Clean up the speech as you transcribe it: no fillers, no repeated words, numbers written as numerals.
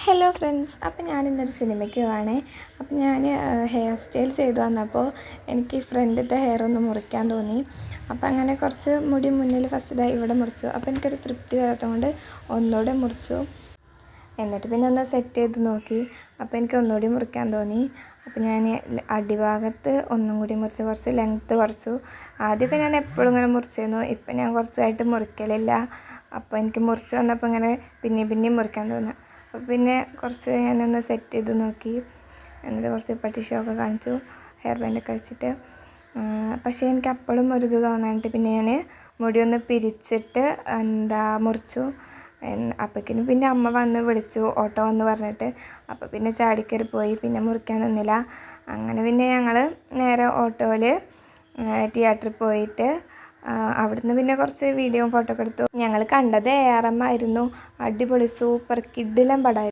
Hello friends, അപ്പോൾ ഞാനിന്നൊരു സിനിമയ്ക്ക് പോവാണേ. അപ്പോൾ ഞാൻ ഹെയർ സ്റ്റൈൽ ചെയ്തു വന്നപ്പോൾ എനിക്ക് ഫ്രണ്ടിലത്തെ ഹെയർ ഒന്ന് മുറിക്കാൻ തോന്നി. അപ്പോൾ അങ്ങനെ കുറച്ച് മുടി മുന്നിൽ ഫസ്റ്റ് ഇവിടെ മുറിച്ചു. അപ്പോൾ എനിക്കൊരു തൃപ്തി വരാത്തതുകൊണ്ട് ഒന്നുകൂടെ മുറിച്ചു. എന്നിട്ട് പിന്നെ ഒന്ന് സെറ്റ് ചെയ്ത് നോക്കി. അപ്പോൾ എനിക്ക് ഒന്നുകൂടി മുറിക്കാൻ തോന്നി. അപ്പോൾ ഞാൻ അടിഭാഗത്ത് ഒന്നും കൂടി മുറിച്ചു, കുറച്ച് ലെങ്ത്ത് കുറച്ചു. ആദ്യമൊക്കെ ഞാൻ എപ്പോഴും ഇങ്ങനെ മുറിച്ചിരുന്നു. ഇപ്പം ഞാൻ കുറച്ചായിട്ട് മുറിക്കലില്ല. അപ്പോൾ എനിക്ക് മുറിച്ച് വന്നപ്പോൾ ഇങ്ങനെ പിന്നെയും മുറിക്കാൻ തോന്നുക. അപ്പോൾ പിന്നെ കുറച്ച് ഞാനൊന്ന് സെറ്റ് ചെയ്ത് നോക്കി. എന്നിട്ട് കുറച്ച് പട്ടി ഷോ ഒക്കെ കാണിച്ചു, ഹെയർ ബാൻഡൊക്കെ വെച്ചിട്ട്. പക്ഷേ എനിക്ക് അപ്പോഴും ഒരു ഇത് തോന്നാനിട്ട് പിന്നെ ഞാൻ മുടിയൊന്ന് പിരിച്ചിട്ട് മുറിച്ചു. അപ്പോഴേക്കിനും പിന്നെ അമ്മ വന്ന് വിളിച്ചു, ഓട്ടോ വന്ന് പറഞ്ഞിട്ട്. അപ്പോൾ പിന്നെ ചാടിക്കറി പോയി, പിന്നെ മുറിക്കാൻ നിന്നില്ല. അങ്ങനെ പിന്നെ ഞങ്ങൾ നേരെ ഓട്ടോയിൽ തിയേറ്ററിൽ പോയിട്ട് അവിടുന്ന് പിന്നെ കുറച്ച് വീഡിയോയും ഫോട്ടോ ഒക്കെ എടുത്തു. ഞങ്ങൾ കണ്ടത് ARM ആയിരുന്നു. അടിപൊളി സൂപ്പർ കിഡിലൻ പടമായിരുന്നു.